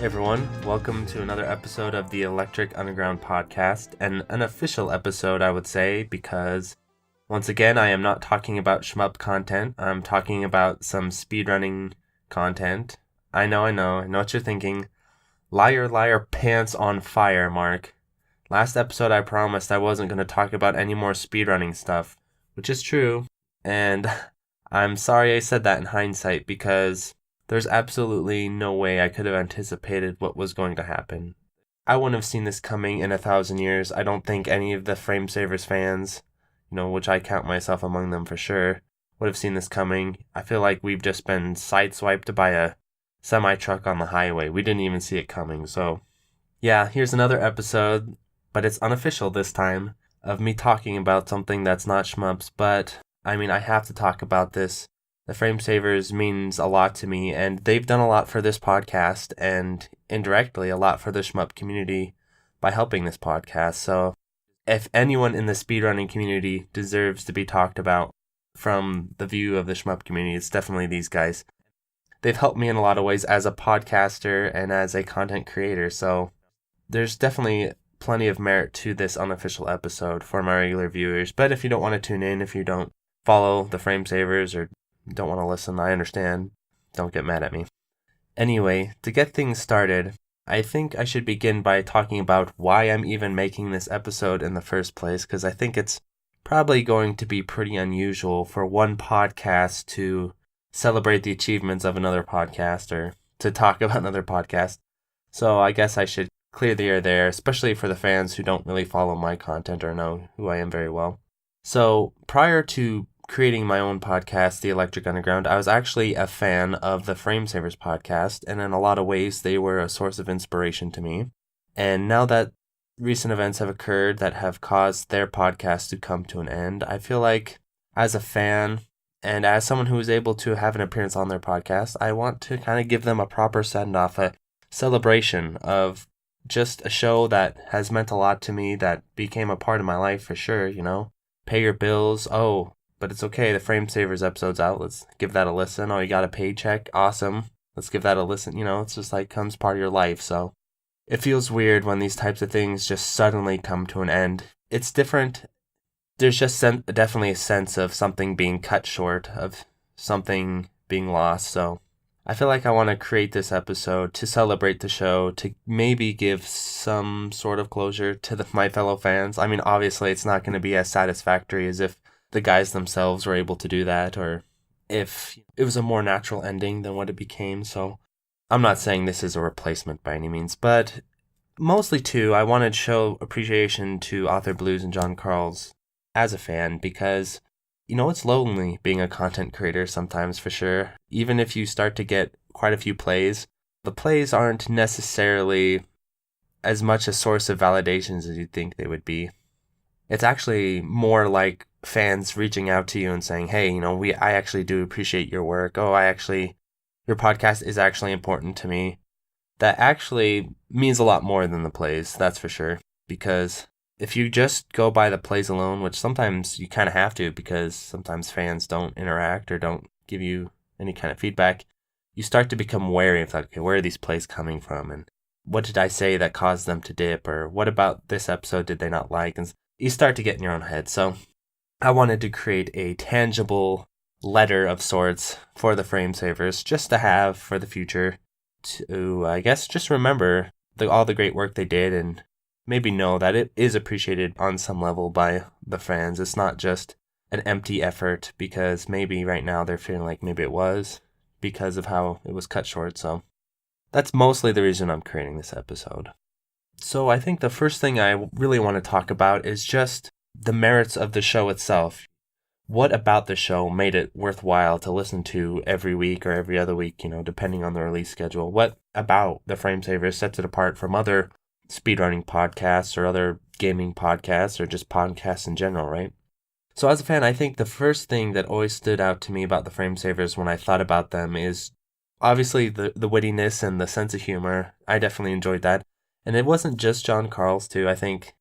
everyone, welcome to another episode of the Electric Underground podcast, and an official episode, I would say, because once again, I am not talking about shmup content. I'm talking about some speedrunning content. I know what you're thinking. Liar, liar, pants on fire, Mark. Last episode, I promised I wasn't going to talk about any more speedrunning stuff, which is true, and I'm sorry I said that in hindsight, because there's absolutely no way I could have anticipated what was going to happen. I wouldn't have seen this coming in 1,000 years. I don't think any of the Framesavers fans, which I count myself among them for sure, would have seen this coming. I feel like we've just been sideswiped by a semi-truck on the highway. We didn't even see it coming. So, yeah, here's another episode, but it's unofficial this time, of me talking about something that's not shmups, but, I have to talk about this. The Framesavers means a lot to me, and they've done a lot for this podcast, and indirectly a lot for the shmup community by helping this podcast. So if anyone in the speedrunning community deserves to be talked about from the view of the shmup community, it's definitely these guys. They've helped me in a lot of ways as a podcaster and as a content creator, so there's definitely plenty of merit to this unofficial episode for my regular viewers. But if you don't want to tune in, if you don't follow the Framesavers or don't want to listen, I understand. Don't get mad at me. Anyway, to get things started, I think I should begin by talking about why I'm even making this episode in the first place, because I think it's probably going to be pretty unusual for one podcast to celebrate the achievements of another podcast or to talk about another podcast. So I guess I should clear the air there, especially for the fans who don't really follow my content or know who I am very well. So prior to creating my own podcast, The Electric Underground, I was actually a fan of the Framesavers podcast, and in a lot of ways they were a source of inspiration to me. And now that recent events have occurred that have caused their podcast to come to an end, I feel like as a fan and as someone who was able to have an appearance on their podcast, I want to kind of give them a proper send-off, a celebration of just a show that has meant a lot to me, that became a part of my life for sure, Pay your bills, but it's okay, the Framesavers episode's out, let's give that a listen. Oh, you got a paycheck? Awesome. Let's give that a listen. It's just like comes part of your life, so it feels weird when these types of things just suddenly come to an end. It's different. There's just definitely a sense of something being cut short, of something being lost, so I feel like I want to create this episode to celebrate the show, to maybe give some sort of closure to my fellow fans. Obviously it's not going to be as satisfactory as if the guys themselves were able to do that, or if it was a more natural ending than what it became. So I'm not saying this is a replacement by any means, but mostly too, I wanted to show appreciation to Author Blues and John Carls as a fan, because it's lonely being a content creator sometimes, for sure. Even if you start to get quite a few plays, the plays aren't necessarily as much a source of validations as you'd think they would be. It's actually more like fans reaching out to you and saying, hey, I actually do appreciate your work. Your podcast is actually important to me. That actually means a lot more than the plays, that's for sure. Because if you just go by the plays alone, which sometimes you kind of have to, because sometimes fans don't interact or don't give you any kind of feedback, you start to become wary of, okay, where are these plays coming from? And what did I say that caused them to dip? Or what about this episode did they not like? And you start to get in your own head. So I wanted to create a tangible letter of sorts for the Framesavers, just to have for the future, to, I guess, just remember all the great work they did, and maybe know that it is appreciated on some level by the fans. It's not just an empty effort, because maybe right now they're feeling like maybe it was because of how it was cut short. So that's mostly the reason I'm creating this episode. So I think the first thing I really want to talk about is just the merits of the show itself. What about the show made it worthwhile to listen to every week or every other week, depending on the release schedule? What about the Framesavers sets it apart from other speedrunning podcasts or other gaming podcasts or just podcasts in general, right? So as a fan, I think the first thing that always stood out to me about the Framesavers when I thought about them is obviously the wittiness and the sense of humor. I definitely enjoyed that. And it wasn't just John Carls too. I think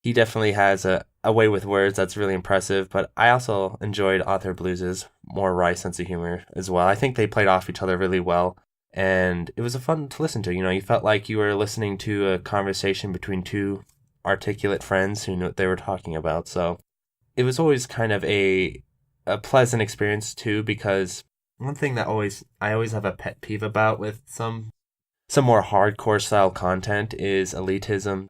he definitely has a way with words that's really impressive, but I also enjoyed Author Blues's more wry sense of humor as well. I think they played off each other really well. And it was fun to listen to. You felt like you were listening to a conversation between two articulate friends who knew what they were talking about. So it was always kind of a pleasant experience too, because one thing that I always have a pet peeve about with some more hardcore style content is elitism.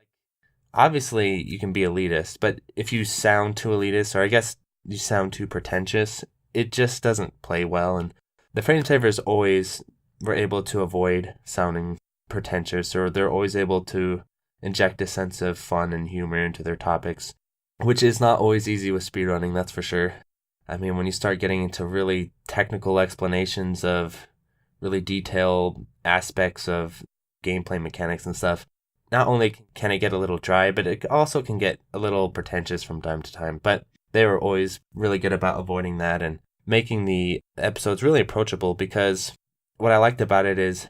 Obviously, you can be elitist, but if you sound too elitist, or I guess you sound too pretentious, it just doesn't play well. And the Framesavers always were able to avoid sounding pretentious, or they're always able to inject a sense of fun and humor into their topics, which is not always easy with speedrunning, that's for sure. I mean, when you start getting into really technical explanations of really detailed aspects of gameplay mechanics and stuff, not only can it get a little dry, but it also can get a little pretentious from time to time. But they were always really good about avoiding that and making the episodes really approachable, because what I liked about it is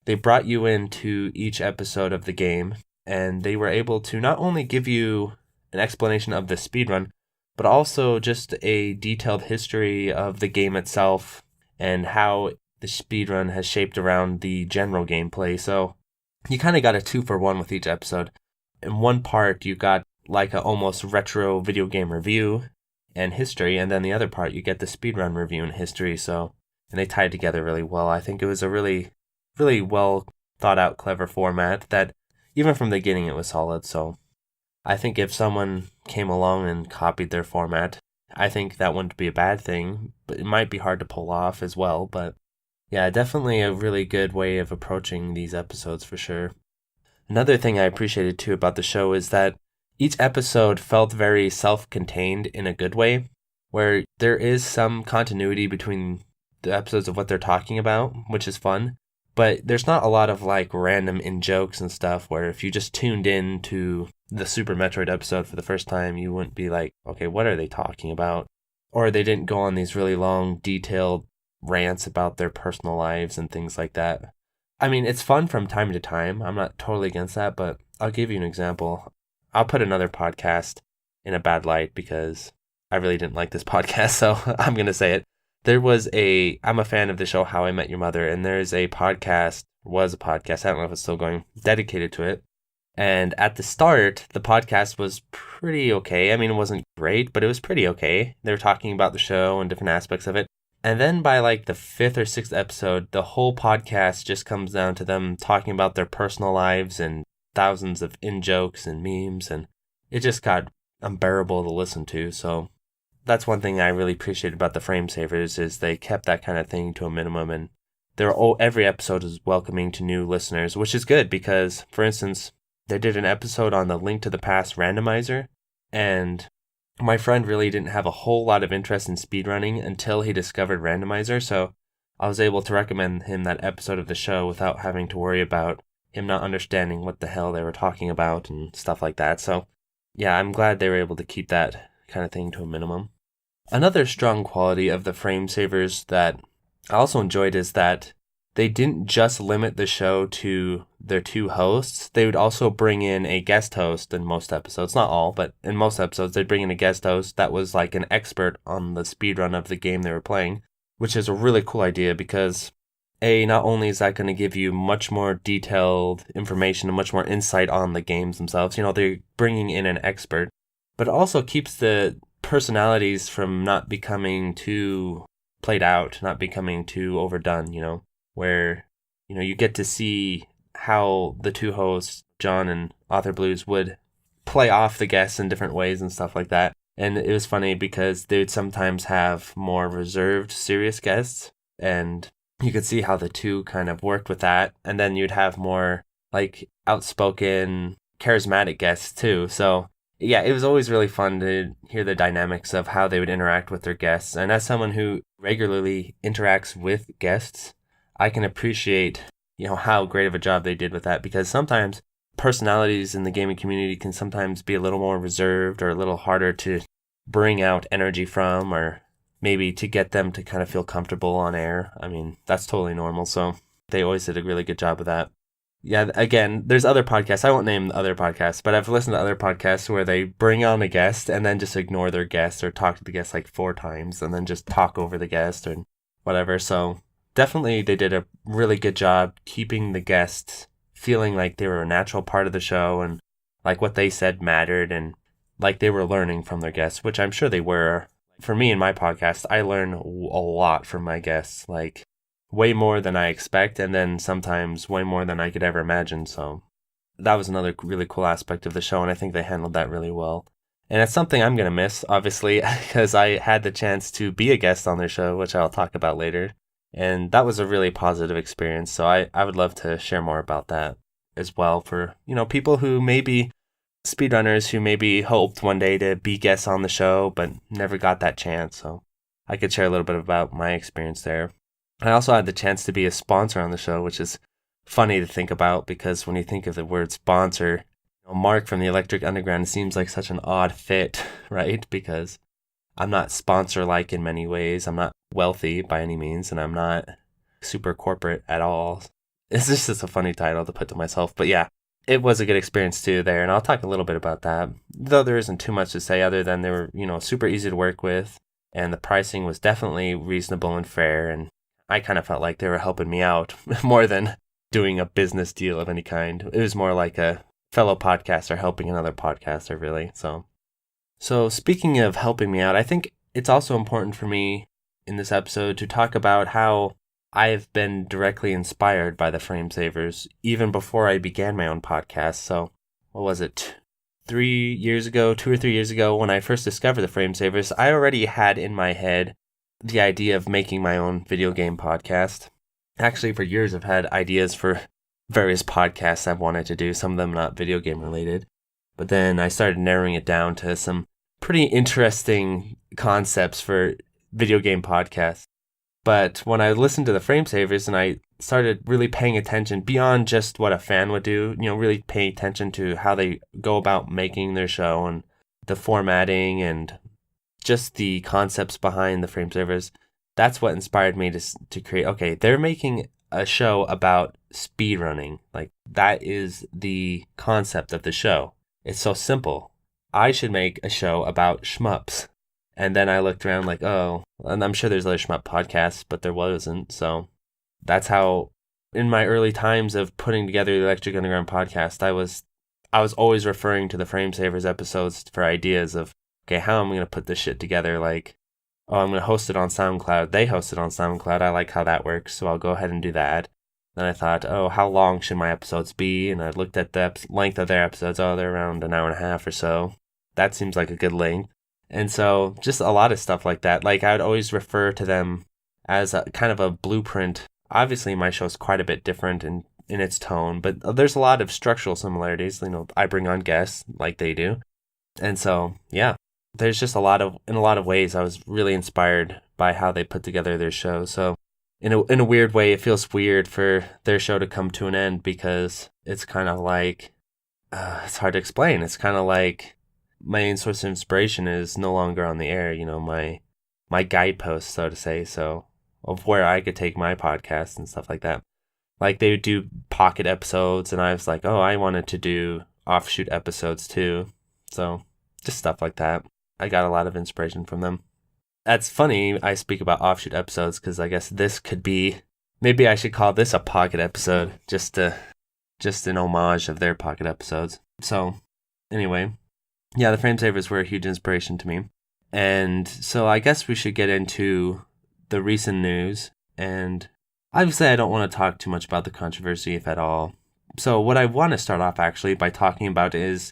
they brought you into each episode of the game, and they were able to not only give you an explanation of the speedrun, but also just a detailed history of the game itself and how the speedrun has shaped around the general gameplay. So you kind of got a 2-for-1 with each episode. In one part, you got like a almost retro video game review and history, and then the other part, you get the speedrun review and history. So, and they tied together really well. I think it was a really, really well thought out, clever format that even from the beginning it was solid. So I think if someone came along and copied their format, I think that wouldn't be a bad thing, but it might be hard to pull off as well. But yeah, definitely a really good way of approaching these episodes for sure. Another thing I appreciated too about the show is that each episode felt very self-contained in a good way, where there is some continuity between the episodes of what they're talking about, which is fun. But there's not a lot of like random in-jokes and stuff where if you just tuned in to the Super Metroid episode for the first time, you wouldn't be like, okay, what are they talking about? Or they didn't go on these really long, detailed rants about their personal lives and things like that. I mean, it's fun from time to time. I'm not totally against that, but I'll give you an example. I'll put another podcast in a bad light because I really didn't like this podcast, so I'm going to say it. I'm a fan of the show How I Met Your Mother, and was a podcast, I don't know if it's still going, dedicated to it. And at the start, the podcast was pretty okay. I mean, it wasn't great, but it was pretty okay. They were talking about the show and different aspects of it. And then by like the 5th or 6th episode, the whole podcast just comes down to them talking about their personal lives and thousands of in-jokes and memes, and it just got unbearable to listen to. So that's one thing I really appreciate about the Framesavers is they kept that kind of thing to a minimum, and every episode is welcoming to new listeners, which is good because, for instance, they did an episode on the Link to the Past randomizer, and my friend really didn't have a whole lot of interest in speedrunning until he discovered randomizer, so I was able to recommend him that episode of the show without having to worry about him not understanding what the hell they were talking about and stuff like that. So yeah, I'm glad they were able to keep that kind of thing to a minimum. Another strong quality of the Framesavers that I also enjoyed is that they didn't just limit the show to their two hosts. They would also bring in a guest host in most episodes. Not all, but in most episodes, they'd bring in a guest host that was like an expert on the speedrun of the game they were playing, which is a really cool idea because, not only is that going to give you much more detailed information and much more insight on the games themselves, they're bringing in an expert, but it also keeps the personalities from not becoming too played out, not becoming too overdone, where, you get to see how the two hosts, John and Author Blues, would play off the guests in different ways and stuff like that. And it was funny because they would sometimes have more reserved, serious guests, and you could see how the two kind of worked with that. And then you'd have more like outspoken, charismatic guests too. So yeah, it was always really fun to hear the dynamics of how they would interact with their guests. And as someone who regularly interacts with guests, I can appreciate, how great of a job they did with that, because sometimes personalities in the gaming community can sometimes be a little more reserved or a little harder to bring out energy from, or maybe to get them to kind of feel comfortable on air. I mean, that's totally normal. So they always did a really good job of that. Yeah, again, there's other podcasts. I won't name the other podcasts, but I've listened to other podcasts where they bring on a guest and then just ignore their guest or talk to the guest like 4 times and then just talk over the guest or whatever. So definitely they did a really good job keeping the guests feeling like they were a natural part of the show and like what they said mattered and like they were learning from their guests, which I'm sure they were. For me in my podcast, I learn a lot from my guests, like way more than I expect, and then sometimes way more than I could ever imagine. So that was another really cool aspect of the show, and I think they handled that really well. And it's something I'm going to miss, obviously, because I had the chance to be a guest on their show, which I'll talk about later. And that was a really positive experience. So I would love to share more about that as well for, people who maybe speedrunners who maybe hoped one day to be guests on the show, but never got that chance. So I could share a little bit about my experience there. I also had the chance to be a sponsor on the show, which is funny to think about because when you think of the word sponsor, Mark from the Electric Underground seems like such an odd fit, right? Because I'm not sponsor-like in many ways. I'm not wealthy by any means, and I'm not super corporate at all. It's just a funny title to put to myself. But yeah, it was a good experience too there, and I'll talk a little bit about that. Though there isn't too much to say other than they were, super easy to work with, and the pricing was definitely reasonable and fair, and I kind of felt like they were helping me out more than doing a business deal of any kind. It was more like a fellow podcaster helping another podcaster, really. So speaking of helping me out, I think it's also important for me in this episode to talk about how I've been directly inspired by the Frame Savers even before I began my own podcast. So what was it? 2 or 3 years ago, when I first discovered the Frame Savers, I already had in my head the idea of making my own video game podcast. Actually, for years, I've had ideas for various podcasts I've wanted to do, some of them not video game related. But then I started narrowing it down to some pretty interesting concepts for video game podcasts. But when I listened to the Frame Savers and I started really paying attention beyond just what a fan would do, really paying attention to how they go about making their show and the formatting and just the concepts behind the Frame Savers, that's what inspired me to create, okay, they're making a show about speedrunning. Like, that is the concept of the show. It's so simple. I should make a show about shmups. And then I looked around like, oh, and I'm sure there's other shmup podcasts, but there wasn't. So that's how, in my early times of putting together the Electric Underground podcast, I was always referring to the Frame Savers episodes for ideas of, okay, how am I going to put this shit together? Like, oh, I'm going to host it on SoundCloud. They host it on SoundCloud. I like how that works, so I'll go ahead and do that. Then I thought, oh, how long should my episodes be? And I looked at the length of their episodes. Oh, they're around an hour and a half or so. That seems like a good length. And so just a lot of stuff like that. Like, I would always refer to them as a kind of a blueprint. Obviously, my show's quite a bit different in its tone, but there's a lot of structural similarities. I bring on guests like they do. And so, yeah, there's just in a lot of ways, I was really inspired by how they put together their show. So in a weird way, it feels weird for their show to come to an end because it's kind of like, it's hard to explain. It's kind of like my main source of inspiration is no longer on the air, my guidepost, so to say, so of where I could take my podcast and stuff like that. Like, they would do pocket episodes, and I was like, oh, I wanted to do offshoot episodes too. So just stuff like that. I got a lot of inspiration from them. That's funny I speak about offshoot episodes because I guess this could be, maybe I should call this a pocket episode, just an homage of their pocket episodes. So anyway, yeah, the Frame Savers were a huge inspiration to me. And so I guess we should get into the recent news. And obviously I don't want to talk too much about the controversy, if at all. So what I want to start off actually by talking about is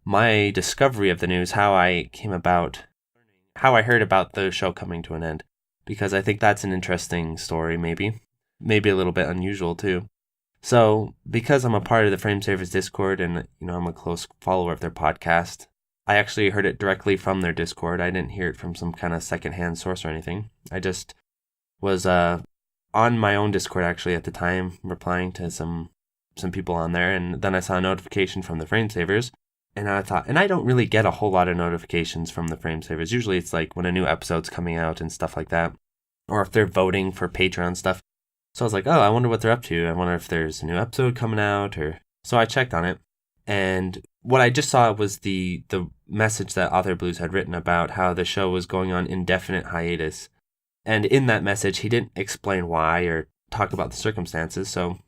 my discovery of the news, how I heard about the show coming to an end. Because I think that's an interesting story, maybe a little bit unusual too. So because I'm a part of the Frame Savers Discord and I'm a close follower of their podcast, I actually heard it directly from their Discord. I didn't hear it from some kind of secondhand source or anything. I just was on my own Discord actually at the time, replying to some people on there, and then I saw a notification from the Frame Savers, and I thought, and I don't really get a whole lot of notifications from the Frame Savers. Usually it's like when a new episode's coming out and stuff like that, or if they're voting for Patreon stuff. So I was like, oh, I wonder what they're up to. I wonder if there's a new episode coming out, or so I checked on it. And what I just saw was the message that Author Blues had written about how the show was going on indefinite hiatus. And in that message, he didn't explain why or talk about the circumstances. So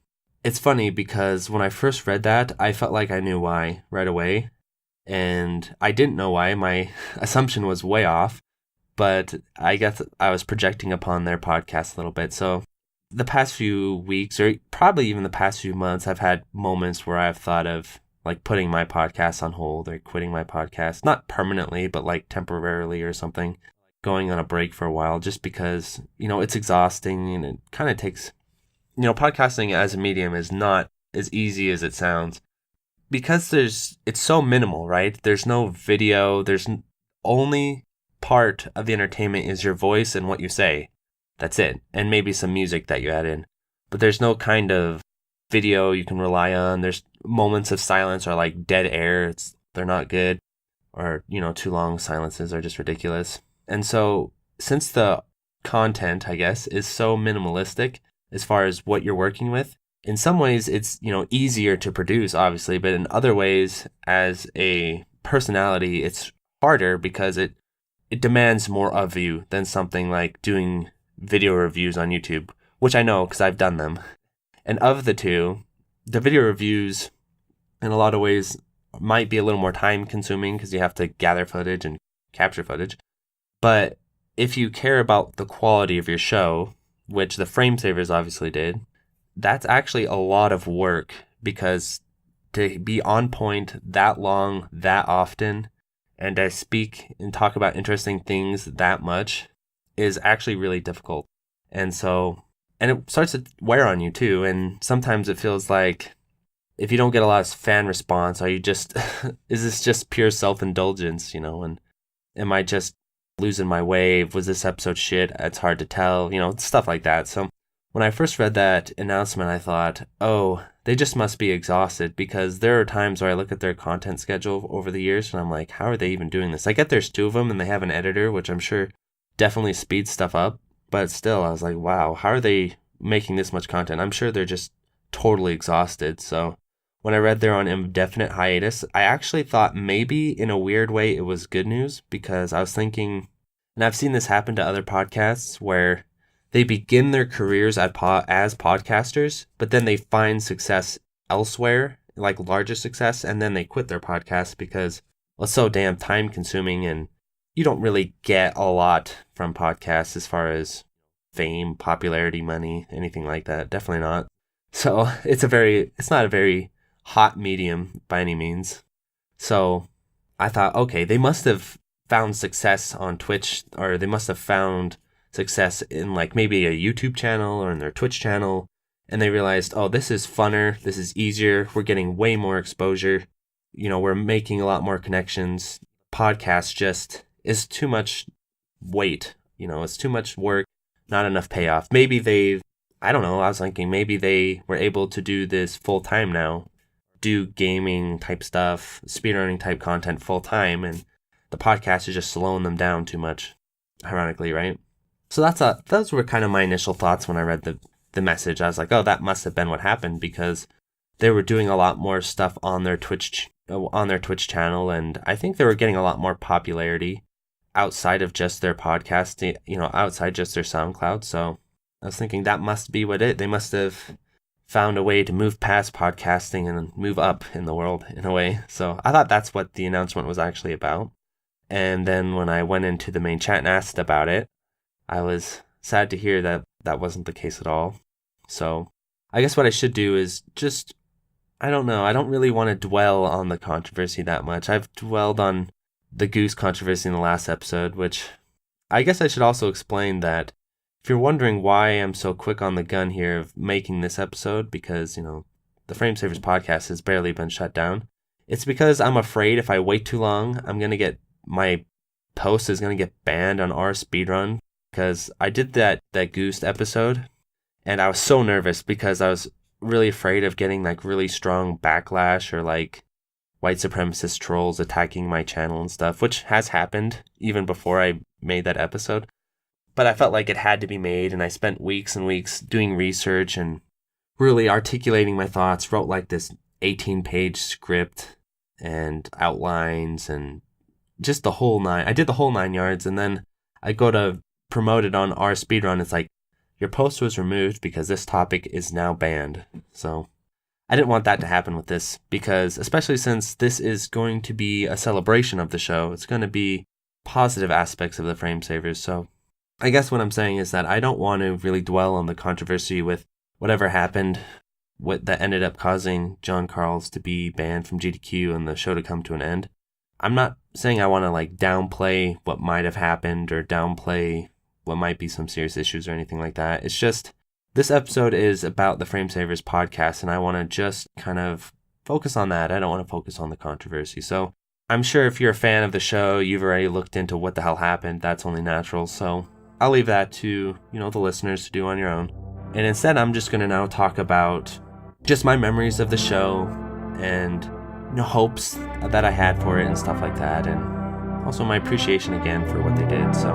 it's funny because when I first read that, I felt like I knew why right away. And I didn't know why. My assumption was way off. But I guess I was projecting upon their podcast a little bit. So the past few weeks, or probably even the past few months, I've had moments where I've thought of like putting my podcast on hold or quitting my podcast, not permanently, but like temporarily or something, going on a break for a while, just because, it's exhausting and it kind of takes, podcasting as a medium is not as easy as it sounds because it's so minimal, right? There's no video. There's only part of the entertainment is your voice and what you say. That's it. And maybe some music that you add in. But there's no kind of video you can rely on. There's moments of silence or like dead air. They're not good. Or, too long silences are just ridiculous. And so since the content, I guess, is so minimalistic as far as what you're working with, in some ways it's, easier to produce, obviously. But in other ways, as a personality, it's harder because it demands more of you than something like doing video reviews on YouTube, which I know because I've done them. And of the two, the video reviews in a lot of ways might be a little more time consuming because you have to gather footage and capture footage. But if you care about the quality of your show, which the Frame Savers obviously did, that's actually a lot of work because to be on point that long, that often, and to speak and talk about interesting things that much is actually really difficult. And it starts to wear on you too. And sometimes it feels like if you don't get a lot of fan response, are you just, is this just pure self-indulgence, and am I just losing my wave? Was this episode shit? It's hard to tell, stuff like that. So when I first read that announcement, I thought, oh, they just must be exhausted because there are times where I look at their content schedule over the years and I'm like, how are they even doing this? I get there's two of them and they have an editor, which I'm sure definitely speeds stuff up. But still, I was like, wow, how are they making this much content? I'm sure they're just totally exhausted. So when I read they're on indefinite hiatus, I actually thought maybe in a weird way it was good news because I was thinking, and I've seen this happen to other podcasts where they begin their careers as podcasters, but then they find success elsewhere, like larger success, and then they quit their podcast because it's so damn time consuming and you don't really get a lot from podcasts as far as fame, popularity, money, anything like that. Definitely not. So it's not a very hot medium by any means. So I thought, okay, they must have found success on Twitch, or they must have found success in like maybe a YouTube channel or in their Twitch channel. And they realized, oh, this is funner. This is easier. We're getting way more exposure. We're making a lot more connections. Podcast just is too much weight. It's too much work, not enough payoff. Maybe I don't know. I was thinking maybe they were able to do this full time now, do gaming type stuff, speedrunning type content full time. And the podcast is just slowing them down too much, ironically, right? So those were kind of my initial thoughts when I read the message. I was like, oh, that must have been what happened because they were doing a lot more stuff on their Twitch channel, and I think they were getting a lot more popularity outside of just their podcast, outside just their SoundCloud. So I was thinking that must be they must have found a way to move past podcasting and move up in the world in a way. So I thought that's what the announcement was actually about. And then when I went into the main chat and asked about it, I was sad to hear that that wasn't the case at all. So I guess what I should do is just, I don't know, I don't really want to dwell on the controversy that much. I've dwelled on the Goose controversy in the last episode, which I guess I should also explain that if you're wondering why I'm so quick on the gun here of making this episode, because, the Frame Savers podcast has barely been shut down, it's because I'm afraid if I wait too long, my post is going to get banned on our speedrun, because I did that Goose episode, and I was so nervous because I was really afraid of getting like really strong backlash or like white supremacist trolls attacking my channel and stuff, which has happened even before I made that episode. But I felt like it had to be made, and I spent weeks and weeks doing research and really articulating my thoughts, wrote like this 18-page script and outlines and just the whole nine. I did the whole 9 yards, and then I go to promoted on our speedrun, it's like, your post was removed because this topic is now banned. So I didn't want that to happen with this, because especially since this is going to be a celebration of the show, it's going to be positive aspects of the frame savers. So I guess what I'm saying is that I don't want to really dwell on the controversy with whatever happened, what that ended up causing John Carls to be banned from GDQ and the show to come to an end. I'm not saying I want to like downplay what might have happened or downplay what might be some serious issues or anything like that. It's just, this episode is about the Frame Savers podcast, and I want to just kind of focus on that. I don't want to focus on the controversy. So I'm sure if you're a fan of the show, you've already looked into what the hell happened. That's only natural. So I'll leave that to, the listeners to do on your own. And instead, I'm just going to now talk about just my memories of the show and hopes that I had for it and stuff like that. And also my appreciation again for what they did. So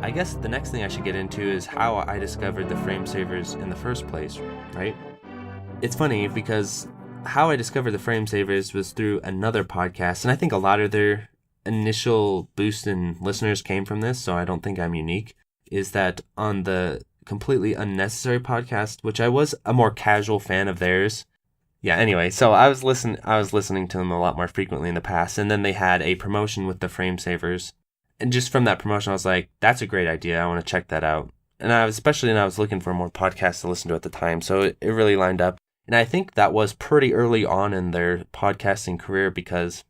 I guess the next thing I should get into is how I discovered the frame savers in the first place, right? It's funny because how I discovered the frame savers was through another podcast, and I think a lot of their initial boost in listeners came from this, so I don't think I'm unique, is that on the Completely Unnecessary podcast, which I was a more casual fan of theirs. Yeah, anyway, so I was listening to them a lot more frequently in the past, and then they had a promotion with the frame savers. And just from that promotion, I was like, that's a great idea. I want to check that out. And I was looking for more podcasts to listen to at the time. So it really lined up. And I think that was pretty early on in their podcasting career, because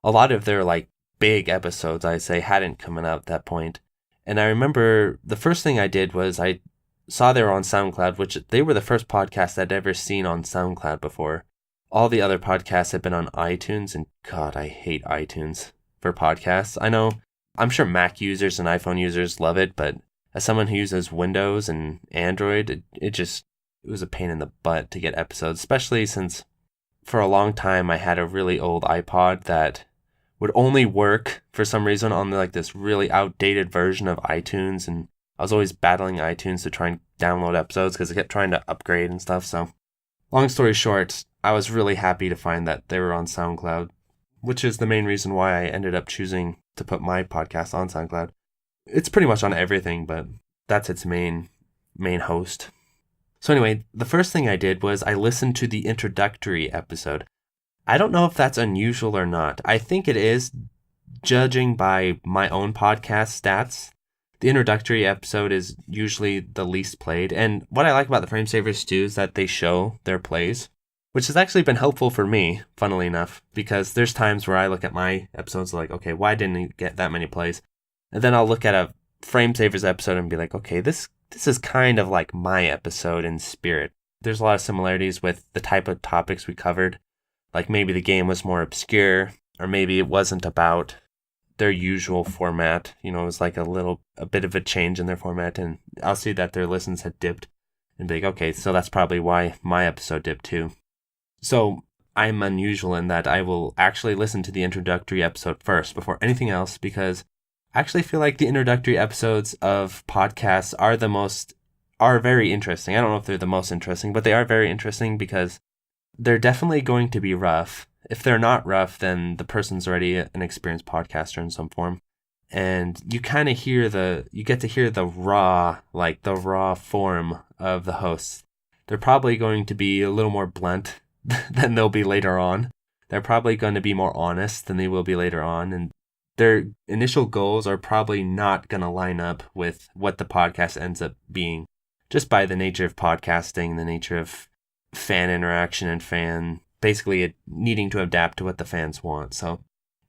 a lot of their like big episodes, I'd say, hadn't come out at that point. And I remember the first thing I did was I saw they were on SoundCloud, which they were the first podcast I'd ever seen on SoundCloud before. All the other podcasts had been on iTunes, and God, I hate iTunes for podcasts. I'm sure Mac users and iPhone users love it, but as someone who uses Windows and Android, it was a pain in the butt to get episodes, especially since for a long time I had a really old iPod that would only work for some reason on like this really outdated version of iTunes, and I was always battling iTunes to try and download episodes because I kept trying to upgrade and stuff. So long story short, I was really happy to find that they were on SoundCloud, which is the main reason why I ended up choosing to put my podcast on SoundCloud. It's pretty much on everything, but that's its main host. So anyway, the first thing I did was I listened to the introductory episode. I don't know if that's unusual or not. I think it is, judging by my own podcast stats. The introductory episode is usually the least played, and what I like about the Frame Savers too is that they show their plays, which has actually been helpful for me, funnily enough, because there's times where I look at my episodes like, okay, why didn't it get that many plays? And then I'll look at a Frame Savers episode and be like, okay, this is kind of like my episode in spirit. There's a lot of similarities with the type of topics we covered. Like maybe the game was more obscure, or maybe it wasn't about their usual format. It was like a bit of a change in their format, and I'll see that their listens had dipped and be like, okay, so that's probably why my episode dipped too. So I'm unusual in that I will actually listen to the introductory episode first before anything else, because I actually feel like the introductory episodes of podcasts are very interesting. I don't know if they're the most interesting, but they are very interesting because they're definitely going to be rough. If they're not rough, then the person's already an experienced podcaster in some form. And you kind of you get to hear the raw form of the hosts. They're probably going to be a little more blunt than they'll be later on. They're probably going to be more honest than they will be later on. And their initial goals are probably not going to line up with what the podcast ends up being, just by the nature of podcasting, the nature of fan interaction and basically needing to adapt to what the fans want. So,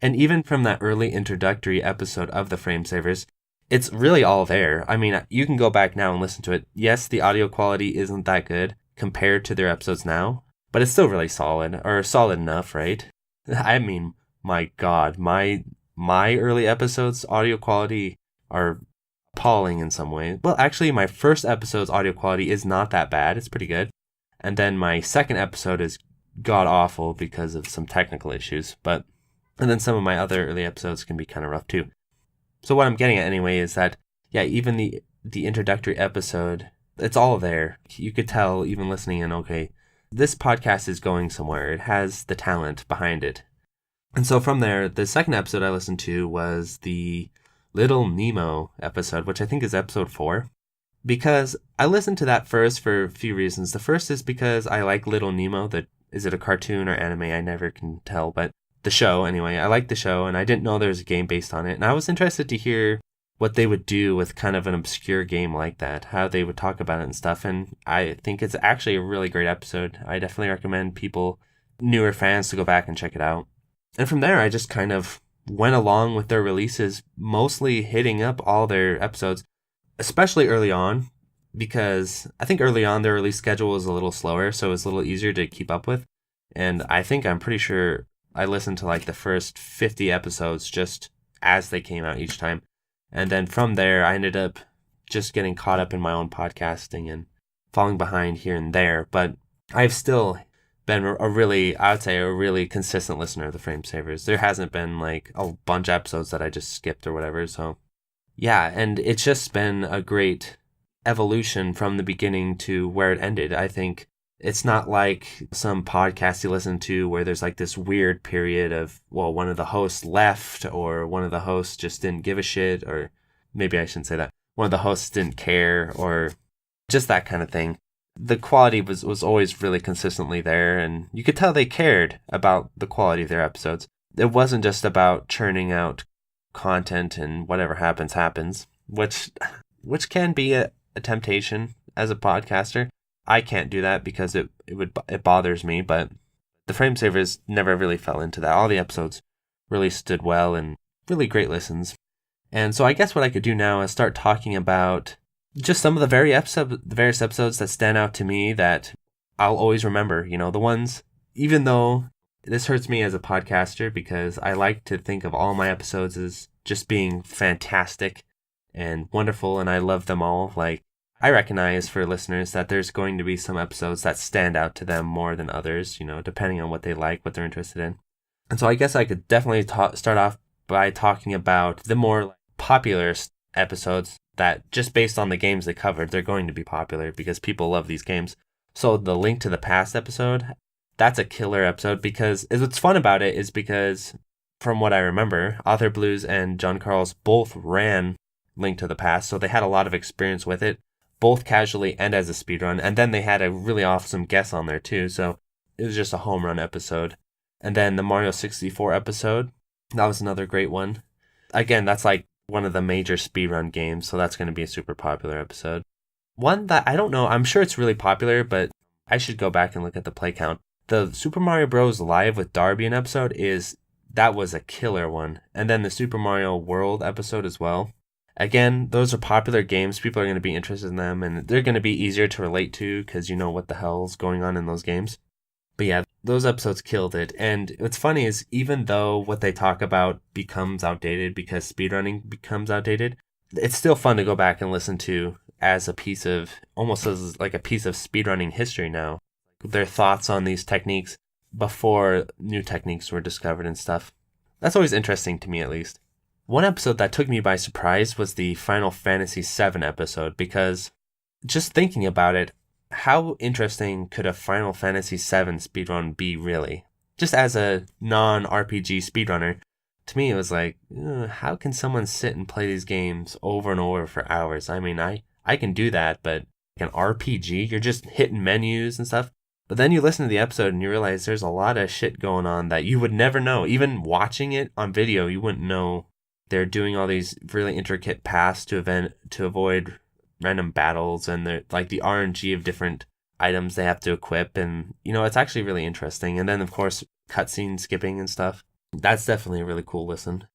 and even from that early introductory episode of the Frame Savers, it's really all there. I mean, you can go back now and listen to it. Yes, the audio quality isn't that good compared to their episodes now, but it's still really solid, or solid enough, right? I mean, my God, my early episodes audio quality are appalling in some way. Well, actually, my first episode's audio quality is not that bad. It's pretty good. And then my second episode is god awful because of some technical issues. And then some of my other early episodes can be kind of rough too. So what I'm getting at anyway is that, yeah, even the introductory episode, it's all there. You could tell even listening in, okay, this podcast is going somewhere. It has the talent behind it. And so from there, the second episode I listened to was the Little Nemo episode, which I think is episode 4. Because I listened to that first for a few reasons. The first is because I like Little Nemo. Is it a cartoon or anime? I never can tell. But the show, anyway. I like the show, and I didn't know there was a game based on it. And I was interested to hear what they would do with kind of an obscure game like that, how they would talk about it and stuff. And I think it's actually a really great episode. I definitely recommend people, newer fans, to go back and check it out. And from there, I just kind of went along with their releases, mostly hitting up all their episodes, especially early on, because I think early on their release schedule was a little slower, so it was a little easier to keep up with. And I'm pretty sure I listened to like the first 50 episodes just as they came out each time. And then from there, I ended up just getting caught up in my own podcasting and falling behind here and there. But I've still been a really consistent listener of the Frame Savers. There hasn't been like a bunch of episodes that I just skipped or whatever. So yeah, and it's just been a great evolution from the beginning to where it ended. I think it's not like some podcast you listen to where there's like this weird period of, well, one of the hosts left, or one of the hosts just didn't give a shit, or maybe I shouldn't say that. One of the hosts didn't care, or just that kind of thing. The quality was always really consistently there, and you could tell they cared about the quality of their episodes. It wasn't just about churning out content and whatever happens, which can be a temptation as a podcaster. I can't do that because it bothers me, but the Frame Savers never really fell into that. All the episodes really stood well and really great listens. And so I guess what I could do now is start talking about just some of the various episodes that stand out to me that I'll always remember. The ones, even though this hurts me as a podcaster because I like to think of all my episodes as just being fantastic and wonderful, and I love them all. Like, I recognize for listeners that there's going to be some episodes that stand out to them more than others, depending on what they like, what they're interested in. And so I guess I could definitely start off by talking about the more popular episodes that, just based on the games they covered, they're going to be popular because people love these games. So the Link to the Past episode, that's a killer episode because what's fun about it is because, from what I remember, Author Blues and John Carls both ran Link to the Past, so they had a lot of experience with it, both casually and as a speedrun. And then they had a really awesome guest on there too, so it was just a home run episode. And then the Mario 64 episode, that was another great one. Again, that's like one of the major speedrun games, so that's going to be a super popular episode. One that I don't know, I'm sure it's really popular, but I should go back and look at the play count. The Super Mario Bros. Live with Darby episode that was a killer one. And then the Super Mario World episode as well. Again, those are popular games. People are going to be interested in them, and they're going to be easier to relate to because you know what the hell's going on in those games. But yeah, those episodes killed it. And what's funny is even though what they talk about becomes outdated because speedrunning becomes outdated, it's still fun to go back and listen to as a piece of, almost as like a piece of speedrunning history now. Their thoughts on these techniques before new techniques were discovered and stuff. That's always interesting to me, at least. One episode that took me by surprise was the Final Fantasy VII episode, because just thinking about it, how interesting could a Final Fantasy VII speedrun be, really? Just as a non-RPG speedrunner, to me it was like, how can someone sit and play these games over and over for hours? I mean, I can do that, but an RPG, you're just hitting menus and stuff. But then you listen to the episode and you realize there's a lot of shit going on that you would never know. Even watching it on video, you wouldn't know they're doing all these really intricate paths to avoid random battles, and they're like the RNG of different items they have to equip, and it's actually really interesting. And then of course cutscene skipping and stuff. That's definitely a really cool listen.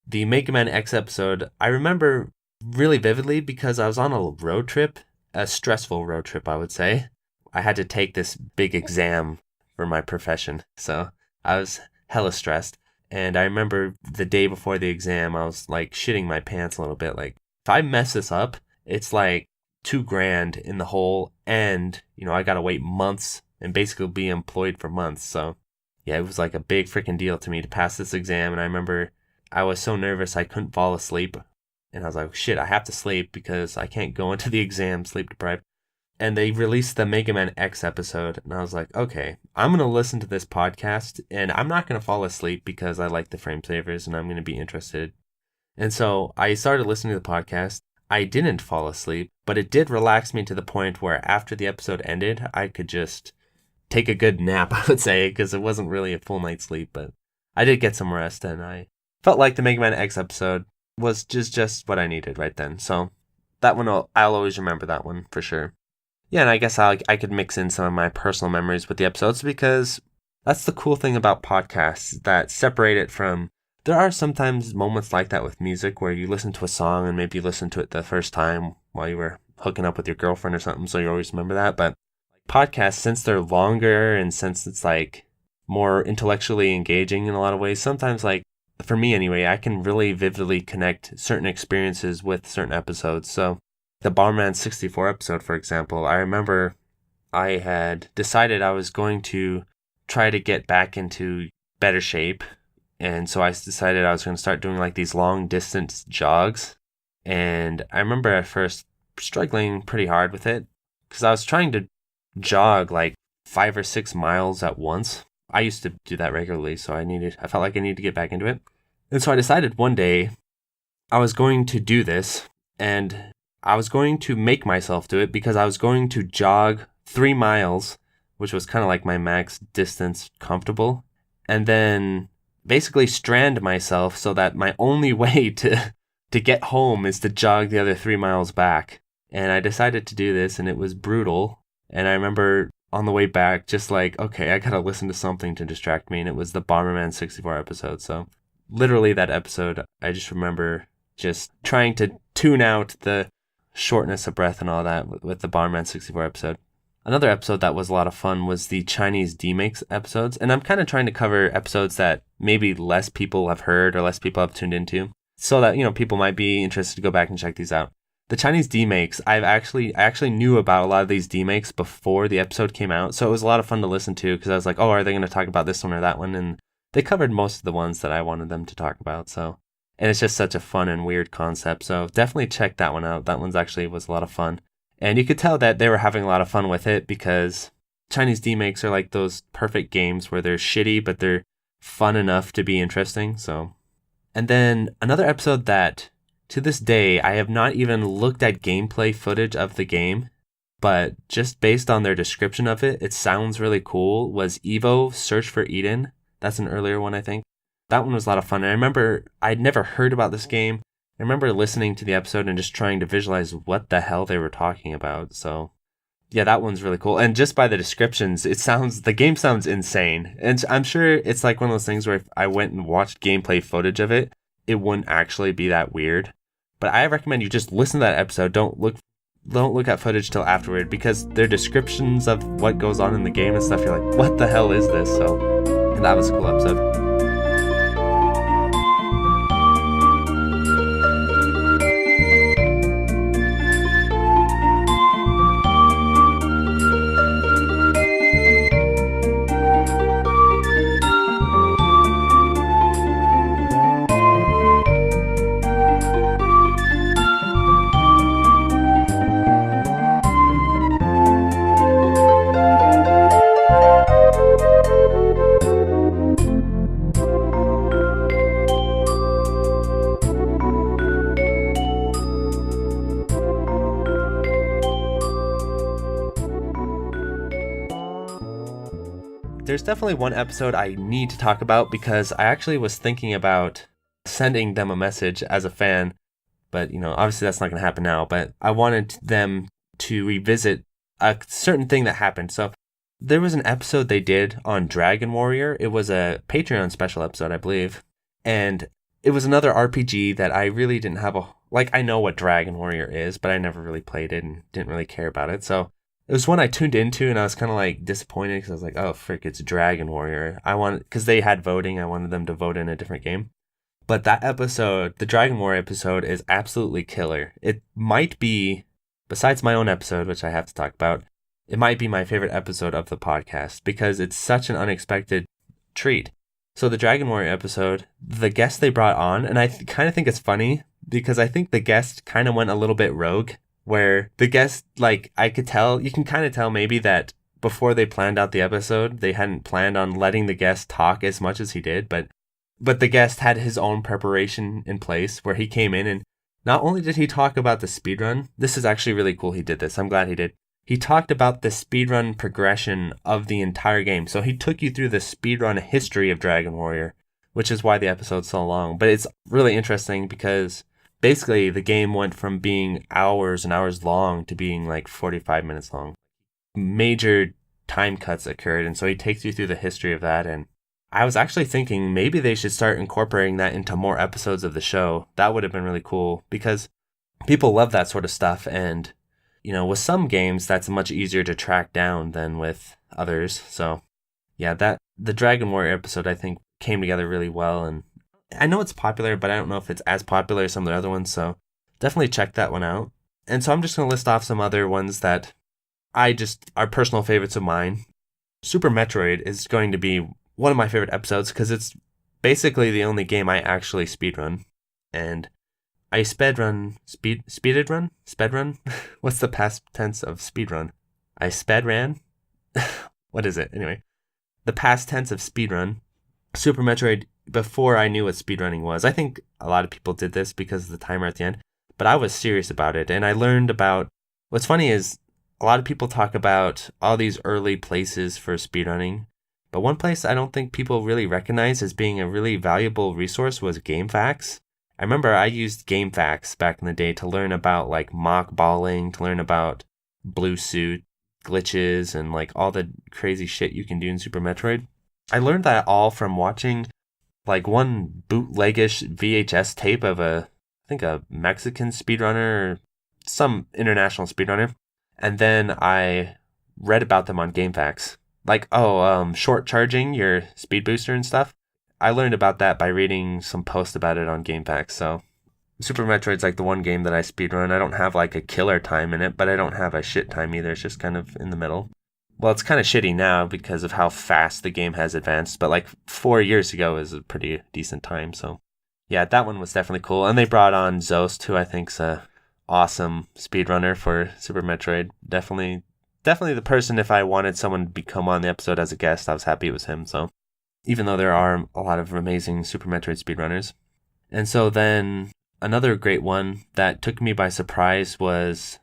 The Mega Man X episode I remember really vividly because I was on a road trip, a stressful road trip, I would say. I had to take this big exam for my profession, so I was hella stressed. And I remember the day before the exam, I was like shitting my pants a little bit. Like, if I mess this up, it's like $2,000 in the hole, and I gotta wait months and basically be employed for months. So yeah, it was like a big freaking deal to me to pass this exam. And I remember I was so nervous I couldn't fall asleep, and I was like, shit, I have to sleep because I can't go into the exam sleep deprived. And they released the Mega Man X episode, and I was like, okay, I'm going to listen to this podcast, and I'm not going to fall asleep because I like the frame savers, and I'm going to be interested. And so I started listening to the podcast. I didn't fall asleep, but it did relax me to the point where after the episode ended, I could just take a good nap, I would say, because it wasn't really a full night's sleep, but I did get some rest, and I felt like the Mega Man X episode was just what I needed right then. So that one, I'll always remember that one for sure. Yeah, and I guess I could mix in some of my personal memories with the episodes, because that's the cool thing about podcasts that separate it from... There are sometimes moments like that with music where you listen to a song and maybe you listen to it the first time while you were hooking up with your girlfriend or something, so you always remember that. But podcasts, since they're longer and since it's like more intellectually engaging in a lot of ways, sometimes, like for me anyway, I can really vividly connect certain experiences with certain episodes. So the Bomberman 64 episode, for example, I remember I had decided I was going to try to get back into better shape. And so I decided I was going to start doing like these long distance jogs. And I remember at first struggling pretty hard with it because I was trying to jog like 5 or 6 miles at once. I used to do that regularly, so I felt like I needed to get back into it. And so I decided one day I was going to do this, and I was going to make myself do it because I was going to jog 3 miles, which was kind of like my max distance comfortable, and then basically strand myself so that my only way to get home is to jog the other 3 miles back. And I decided to do this, and it was brutal. And I remember on the way back, just like, okay, I gotta listen to something to distract me, and it was the Bomberman 64 episode. So literally that episode, I just remember just trying to tune out the shortness of breath and all that with the Bomberman 64 episode. Another episode that was a lot of fun was the Chinese demakes episodes, and I'm kind of trying to cover episodes that maybe less people have heard or less people have tuned into, so that people might be interested to go back and check these out. The Chinese demakes, I actually knew about a lot of these demakes before the episode came out, so it was a lot of fun to listen to because I was like, oh, are they going to talk about this one or that one? And they covered most of the ones that I wanted them to talk about. So. And it's just such a fun and weird concept. So definitely check that one out. That one's actually was a lot of fun. And you could tell that they were having a lot of fun with it because Chinese demakes are like those perfect games where they're shitty, but they're fun enough to be interesting. So, and then another episode that to this day, I have not even looked at gameplay footage of the game, but just based on their description of it, it sounds really cool, was Evo Search for Eden. That's an earlier one, I think. That one was a lot of fun. And I remember I'd never heard about this game. I remember listening to the episode and just trying to visualize what the hell they were talking about. So yeah, that one's really cool. And just by the descriptions, the game sounds insane. And I'm sure it's like one of those things where if I went and watched gameplay footage of it, it wouldn't actually be that weird. But I recommend you just listen to that episode. Don't look don't look at footage till afterward, because their descriptions of what goes on in the game and stuff, you're like, what the hell is this? So that was a cool episode. There's definitely one episode I need to talk about, because I actually was thinking about sending them a message as a fan, but obviously that's not going to happen now, but I wanted them to revisit a certain thing that happened. So there was an episode they did on Dragon Warrior. It was a Patreon special episode, I believe, and it was another RPG that I really didn't have I know what Dragon Warrior is, but I never really played it and didn't really care about it. So it was one I tuned into, and I was kind of disappointed, because I was like, oh, frick, it's Dragon Warrior. Because they had voting, I wanted them to vote in a different game. But that episode, the Dragon Warrior episode, is absolutely killer. It might be, besides my own episode, which I have to talk about, it might be my favorite episode of the podcast, because it's such an unexpected treat. So the Dragon Warrior episode, the guest they brought on, and I kind of think it's funny, because I think the guest kind of went a little bit rogue, where the guest, I could tell, you can kind of tell maybe that before they planned out the episode, they hadn't planned on letting the guest talk as much as he did, but the guest had his own preparation in place, where he came in, and not only did he talk about the speedrun, this is actually really cool he did this, I'm glad he did. He talked about the speedrun progression of the entire game. So he took you through the speedrun history of Dragon Warrior, which is why the episode's so long. But it's really interesting, because basically the game went from being hours and hours long to being 45 minutes long. Major time cuts occurred, and so he takes you through the history of that. And I was actually thinking maybe they should start incorporating that into more episodes of the show. That would have been really cool, because people love that sort of stuff. And, with some games, that's much easier to track down than with others. So, yeah, the Dragon Warrior episode, I think, came together really well. And I know it's popular, but I don't know if it's as popular as some of the other ones. So definitely check that one out. And so I'm just going to list off some other ones that are personal favorites of mine. Super Metroid is going to be one of my favorite episodes, because it's basically the only game I actually speedrun. And I speedrun? What's the past tense of speedrun? I spedran? What is it? Anyway, the past tense of speedrun. Super Metroid, before I knew what speedrunning was. I think a lot of people did this because of the timer at the end, but I was serious about it, and I learned about... What's funny is a lot of people talk about all these early places for speedrunning, but one place I don't think people really recognize as being a really valuable resource was GameFAQs. I remember I used GameFAQs back in the day to learn about mock balling, to learn about blue suit glitches, and all the crazy shit you can do in Super Metroid. I learned that all from watching one bootlegish VHS tape of I think a Mexican speedrunner or some international speedrunner. And then I read about them on GameFAQs. Short charging your speed booster and stuff. I learned about that by reading some posts about it on GameFAQs. So Super Metroid's the one game that I speedrun. I don't have a killer time in it, but I don't have a shit time either. It's just kind of in the middle. Well, it's kind of shitty now because of how fast the game has advanced, but 4 years ago is a pretty decent time. So yeah, that one was definitely cool. And they brought on Zost, who I think's a awesome speedrunner for Super Metroid. Definitely the person, if I wanted someone to come on the episode as a guest, I was happy it was him. So even though there are a lot of amazing Super Metroid speedrunners. And so then another great one that took me by surprise was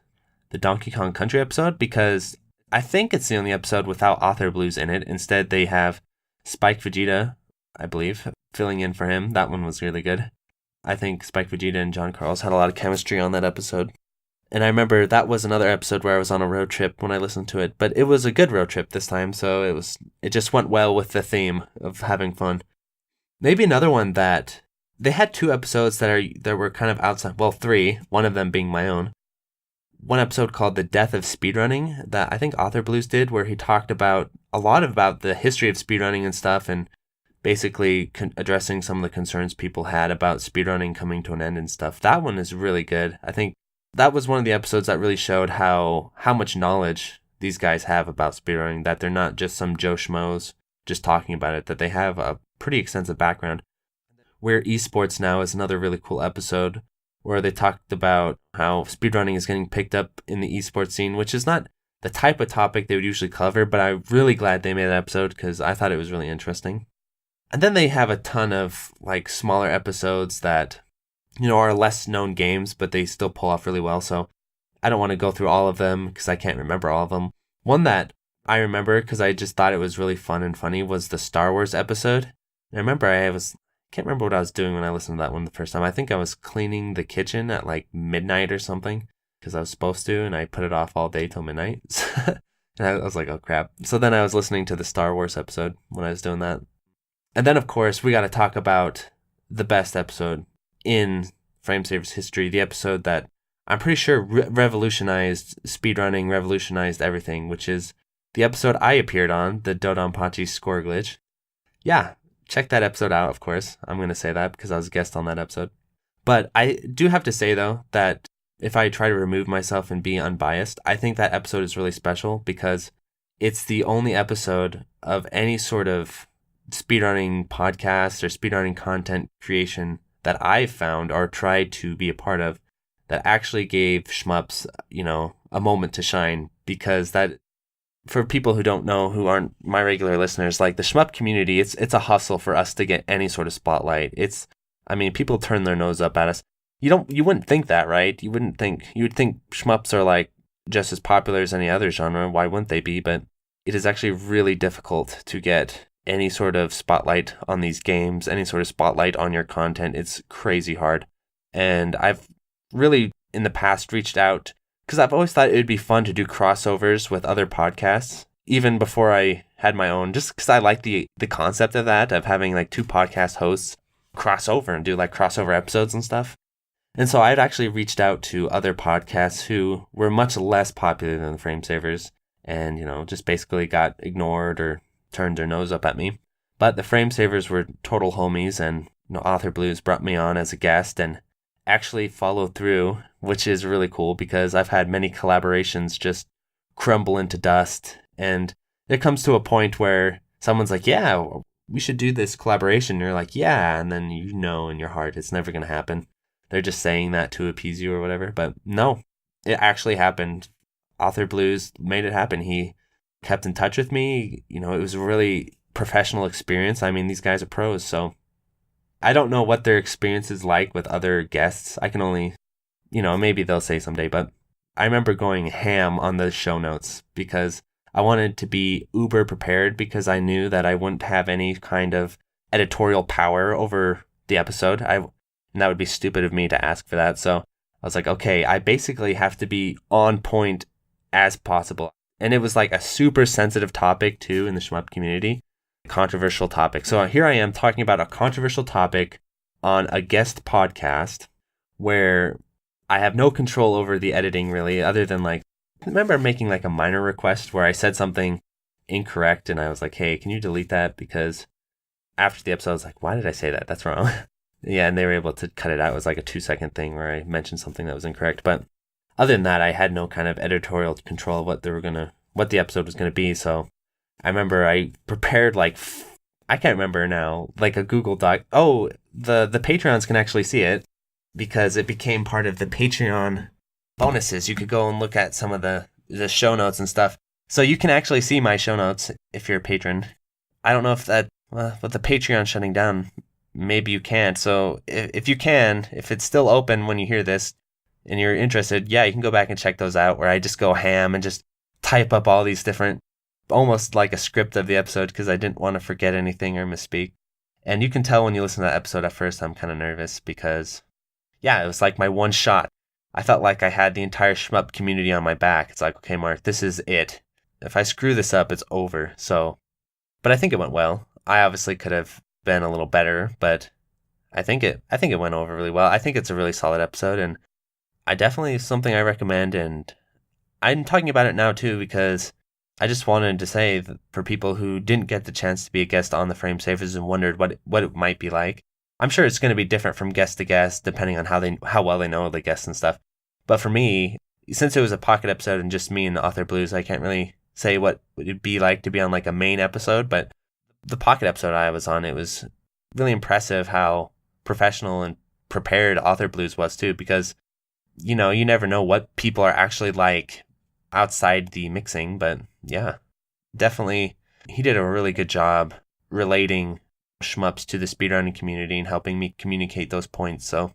the Donkey Kong Country episode, because I think it's the only episode without Author Blues in it. Instead, they have Spike Vegeta, I believe, filling in for him. That one was really good. I think Spike Vegeta and John Carlos had a lot of chemistry on that episode. And I remember that was another episode where I was on a road trip when I listened to it, but it was a good road trip this time, so it just went well with the theme of having fun. Maybe another one that they had 2 episodes that were kind of outside, well, 3, one of them being my own. one episode called The Death of Speedrunning that I think Author Blues did, where he talked about a lot about the history of speedrunning and stuff, and basically addressing some of the concerns people had about speedrunning coming to an end and stuff. That one is really good. I think that was one of the episodes that really showed how much knowledge these guys have about speedrunning, that they're not just some Joe Schmoes just talking about it, that they have a pretty extensive background. We're Esports Now is another really cool episode where they talked about how speedrunning is getting picked up in the esports scene, which is not the type of topic they would usually cover, but I'm really glad they made that episode because I thought it was really interesting. And then they have a ton of like smaller episodes that, are less known games, but they still pull off really well. So I don't want to go through all of them because I can't remember all of them. One that I remember because I just thought it was really fun and funny was the Star Wars episode. And I remember can't remember what I was doing when I listened to that one the first time. I think I was cleaning the kitchen at like midnight or something because I was supposed to, and I put it off all day till midnight. And I was like, oh crap. So then I was listening to the Star Wars episode when I was doing that. And then, of course, we got to talk about the best episode in Framesavers history, the episode that I'm pretty sure revolutionized speedrunning, revolutionized everything, which is the episode I appeared on, the Dodonpachi score glitch. Yeah, check that episode out, of course. I'm going to say that because I was a guest on that episode. But I do have to say, though, that if I try to remove myself and be unbiased, I think that episode is really special because it's the only episode of any sort of speedrunning podcast or speedrunning content creation that I've found or tried to be a part of that actually gave shmups, a moment to shine, because that, for people who don't know, who aren't my regular listeners, like the shmup community, it's a hustle for us to get any sort of spotlight. People turn their nose up at us. You wouldn't think that, right? You would think shmups are like just as popular as any other genre. Why wouldn't they be? But it is actually really difficult to get any sort of spotlight on these games, any sort of spotlight on your content. It's crazy hard. And I've really in the past reached out because I've always thought it would be fun to do crossovers with other podcasts, even before I had my own, just because I like the concept of that, of having like two podcast hosts cross over and do like crossover episodes and stuff. And so I'd actually reached out to other podcasts who were much less popular than the Framesavers and, just basically got ignored or turned their nose up at me. But the Framesavers were total homies, and Author Blues brought me on as a guest and actually followed through, which is really cool because I've had many collaborations just crumble into dust. And it comes to a point where someone's like, yeah, we should do this collaboration. And you're like, yeah. And then in your heart it's never going to happen. They're just saying that to appease you or whatever. But no, it actually happened. Author Blues made it happen. He kept in touch with me. It was a really professional experience. I mean, these guys are pros, so I don't know what their experience is like with other guests. I can only, maybe they'll say someday, but I remember going ham on the show notes because I wanted to be uber prepared because I knew that I wouldn't have any kind of editorial power over the episode. And that would be stupid of me to ask for that. So I was like, okay, I basically have to be on point as possible. And it was like a super sensitive topic too in the shmup community, controversial topic. So here I am talking about a controversial topic on a guest podcast where I have no control over the editing really, other than I remember making like a minor request where I said something incorrect and I was like, hey, can you delete that? Because after the episode, I was like, why did I say that? That's wrong. Yeah, and they were able to cut it out. It was like a 2-second thing where I mentioned something that was incorrect. But other than that, I had no kind of editorial control of what the episode was gonna be. So I remember I prepared I can't remember now, like a Google Doc. Oh, the Patreons can actually see it because it became part of the Patreon bonuses. You could go and look at some of the show notes and stuff. So you can actually see my show notes if you're a patron. I don't know if that, with the Patreon shutting down, maybe you can't. So if you can, if it's still open when you hear this and you're interested, yeah, you can go back and check those out where I just go ham and just type up all these different, almost like a script of the episode because I didn't want to forget anything or misspeak. And you can tell when you listen to that episode at first, I'm kind of nervous because, yeah, it was like my one shot. I felt like I had the entire shmup community on my back. It's like, okay, Mark, this is it. If I screw this up, it's over. So, but I think it went well. I obviously could have been a little better, but I think it went over really well. I think it's a really solid episode, and I definitely something I recommend, and I'm talking about it now too because I just wanted to say that for people who didn't get the chance to be a guest on the Frame Savers and wondered what it might be like. I'm sure it's going to be different from guest to guest depending on how well they know the guests and stuff. But for me, since it was a pocket episode and just me and Author Blues, I can't really say what it'd be like to be on like a main episode. But the pocket episode I was on, it was really impressive how professional and prepared Author Blues was too, because you never know what people are actually like outside the mixing. But yeah, definitely he did a really good job relating shmups to the speedrunning community and helping me communicate those points. So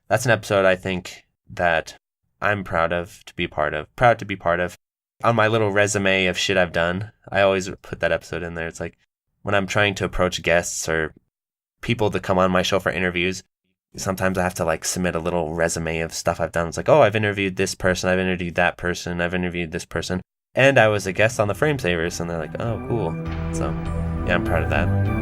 that's an episode I think that I'm proud to be part of. On my little resume of shit I've done, I always put that episode in there. It's like when I'm trying to approach guests or people to come on my show for interviews, sometimes I have to like submit a little resume of stuff I've done. It's like, oh, I've interviewed this person, I've interviewed that person, I've interviewed this person, and I was a guest on the Frame Savers, and they're like, oh, cool. So yeah, I'm proud of that.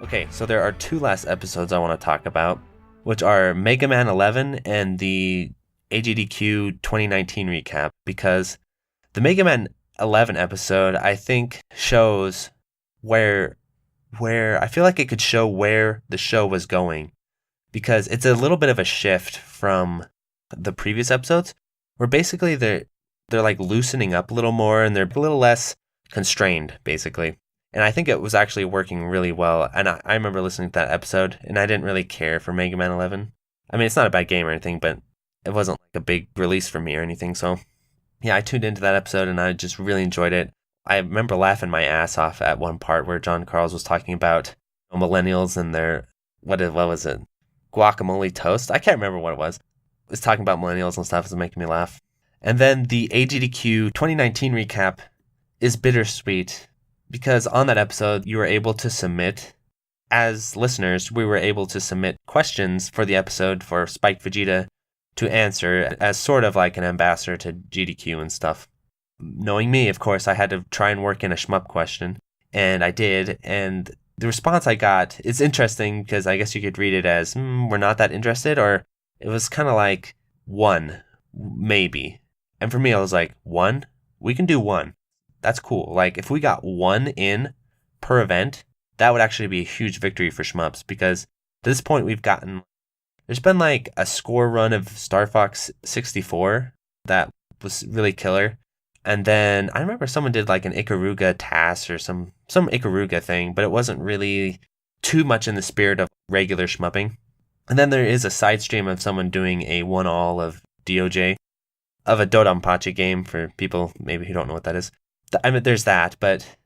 Okay, so there are two last episodes I want to talk about, which are Mega Man 11 and the Agdq 2019 recap, because the Mega Man 11 episode, I think, shows where I feel like it could show where the show was going, because it's a little bit of a shift from the previous episodes, where basically they're like loosening up a little more and they're a little less constrained, basically. And I think it was actually working really well. And I remember listening to that episode, and I didn't really care for Mega Man 11. I mean, it's not a bad game or anything, but it wasn't like a big release for me or anything. So, yeah, I tuned into that episode, and I just really enjoyed it. I remember laughing my ass off at one part where John Carls was talking about millennials and their, what was it? Guacamole toast? I can't remember what it was. It was talking about millennials and stuff. It was making me laugh. And then the Agdq 2019 recap is bittersweet, because on that episode, you were able to submit, as listeners, we were able to submit questions for the episode for Spike Vegeta to answer as sort of like an ambassador to GDQ and stuff. Knowing me, of course, I had to try and work in a shmup question, and I did, and the response I got is interesting because I guess you could read it as, we're not that interested, or it was kind of like, 1, maybe. And for me, I was like, 1? We can do 1. That's cool. Like, if we got 1 in per event, that would actually be a huge victory for shmups, because to this point there's been like a score run of Star Fox 64 that was really killer. And then I remember someone did like an Ikaruga TAS or some Ikaruga thing, but it wasn't really too much in the spirit of regular shmupping. And then there is a side stream of someone doing a 1-all of DOJ, of a Dodonpachi game, for people maybe who don't know what that is. I mean, there's that, but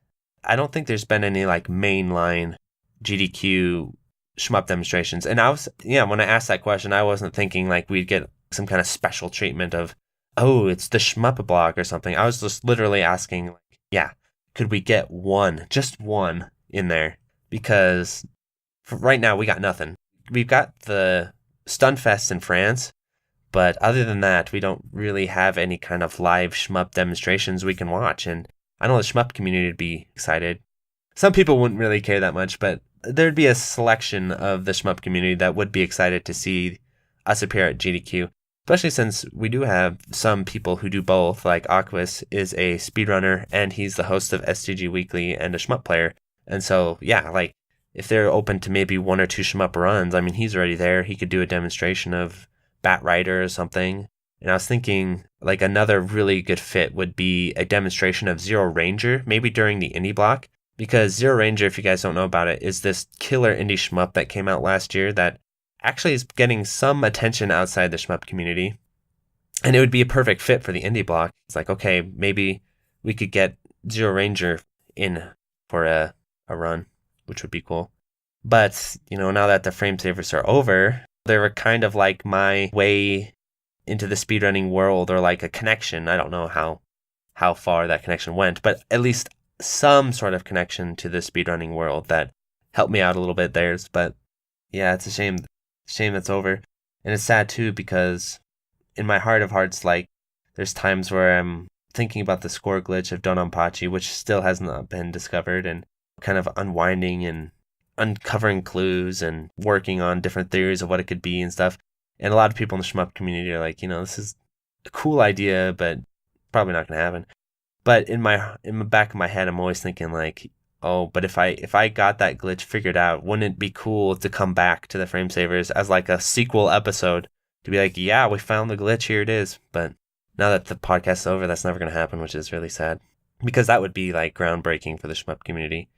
I don't think there's been any like mainline GDQ shmup demonstrations. And when I asked that question, I wasn't thinking like we'd get some kind of special treatment of, oh, it's the shmup blog or something. I was just literally asking, like, yeah, could we get 1, just 1 in there? Because for right now we got nothing. We've got the Stunfest in France, but other than that, we don't really have any kind of live shmup demonstrations we can watch. And I know the shmup community would be excited. Some people wouldn't really care that much, but there'd be a selection of the shmup community that would be excited to see us appear at GDQ, especially since we do have some people who do both, like Aquas is a speedrunner and he's the host of STG Weekly and a shmup player. And so, yeah, like if they're open to maybe 1 or 2 shmup runs, I mean, he's already there. He could do a demonstration of Bat Rider or something. And I was thinking, like, another really good fit would be a demonstration of Zero Ranger, maybe during the indie block. Because Zero Ranger, if you guys don't know about it, is this killer indie shmup that came out last year that actually is getting some attention outside the shmup community. And it would be a perfect fit for the indie block. It's like, okay, maybe we could get Zero Ranger in for a run, which would be cool. But, now that the frame savers are over, they were kind of like my way into the speedrunning world, or like a connection. I don't know how far that connection went, but at least some sort of connection to the speedrunning world that helped me out a little bit there. But yeah, it's a shame that's over. And it's sad too, because in my heart of hearts, like, there's times where I'm thinking about the score glitch of Dononpachi, which still has not been discovered, and kind of unwinding and uncovering clues and working on different theories of what it could be and stuff. And a lot of people in the shmup community are like, this is a cool idea, but probably not going to happen. But in the back of my head, I'm always thinking like, oh, but if I got that glitch figured out, wouldn't it be cool to come back to the frame savers as like a sequel episode to be like, yeah, we found the glitch, here it is. But now that the podcast's over, that's never going to happen, which is really sad, because that would be like groundbreaking for the shmup community.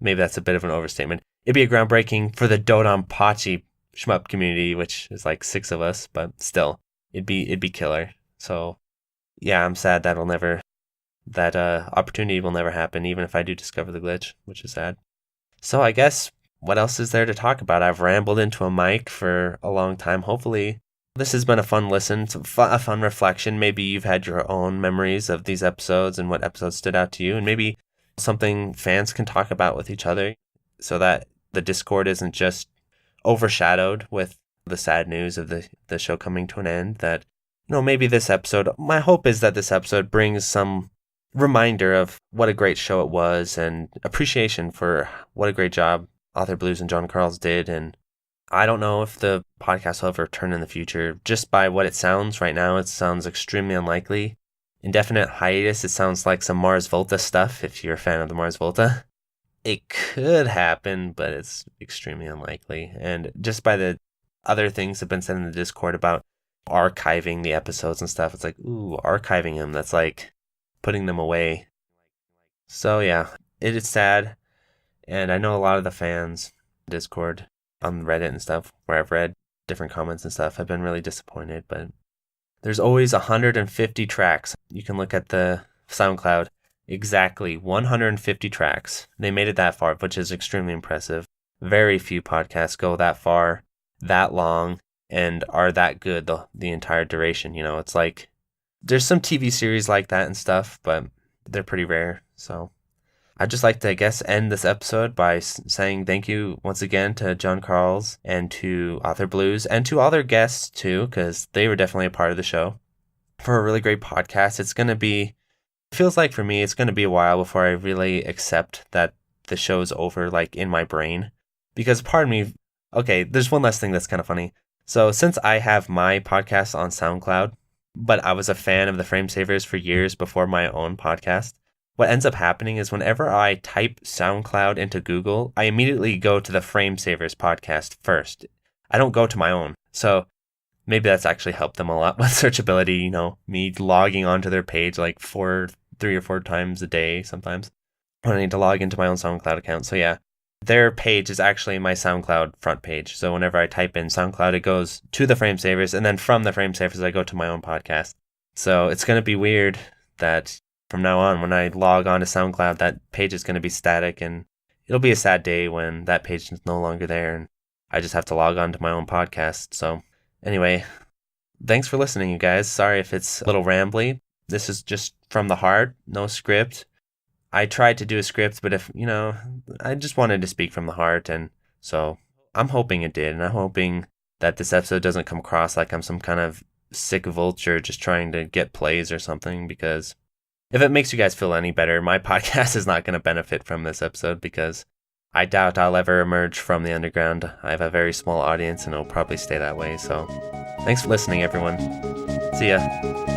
Maybe that's a bit of an overstatement. It'd be a groundbreaking for the Dononpachi shmup community, which is like 6 of us, but still, it'd be killer. So yeah, I'm sad that opportunity will never happen, even if I do discover the glitch, which is sad. So I guess, what else is there to talk about? I've rambled into a mic for a long time. Hopefully this has been a fun listen, a fun reflection. Maybe you've had your own memories of these episodes and what episodes stood out to you, and maybe something fans can talk about with each other, so that the Discord isn't just overshadowed with the sad news of the show coming to an end. That, maybe this episode, my hope is that this episode brings some reminder of what a great show it was, and appreciation for what a great job Author Blues and John Carls did. And I don't know if the podcast will ever return in the future. Just by what it sounds right now, it sounds extremely unlikely. Indefinite hiatus, it sounds like some Mars Volta stuff, if you're a fan of the Mars Volta. It could happen, but it's extremely unlikely. And just by the other things that have been said in the Discord about archiving the episodes and stuff, it's like, ooh, archiving them, that's like putting them away. So yeah, it is sad. And I know a lot of the fans, Discord, on Reddit and stuff, where I've read different comments and stuff, have been really disappointed. But there's always 150 tracks. You can look at the SoundCloud. Exactly 150 tracks. They made it that far, which is extremely impressive. Very few podcasts go that far, that long, and are that good the entire duration. It's like, there's some TV series like that and stuff, but they're pretty rare. So I'd just like to, I guess, end this episode by saying thank you once again to John Carls and to Author Blues and to all their guests too, because they were definitely a part of the show, for a really great podcast. It feels like for me, it's going to be a while before I really accept that the show's over, like, in my brain. Because part of me, okay, there's one last thing that's kind of funny. So since I have my podcast on SoundCloud, but I was a fan of the Frame Savers for years before my own podcast, what ends up happening is whenever I type SoundCloud into Google, I immediately go to the Frame Savers podcast first. I don't go to my own. So maybe that's actually helped them a lot with searchability, me logging onto their page like 3 or 4 times a day sometimes when I need to log into my own SoundCloud account. So yeah, their page is actually my SoundCloud front page. So whenever I type in SoundCloud, it goes to the Frame Savers, and then from the Frame Savers, I go to my own podcast. So it's going to be weird that from now on, when I log on to SoundCloud, that page is going to be static, and it'll be a sad day when that page is no longer there and I just have to log on to my own podcast. So anyway, thanks for listening, you guys. Sorry if it's a little rambly. This is just from the heart, no script. I tried to do a script, but I just wanted to speak from the heart, and so I'm hoping it did, and I'm hoping that this episode doesn't come across like I'm some kind of sick vulture just trying to get plays or something, because if it makes you guys feel any better, my podcast is not going to benefit from this episode, because I doubt I'll ever emerge from the underground. I have a very small audience, and it'll probably stay that way. So thanks for listening, everyone. See ya.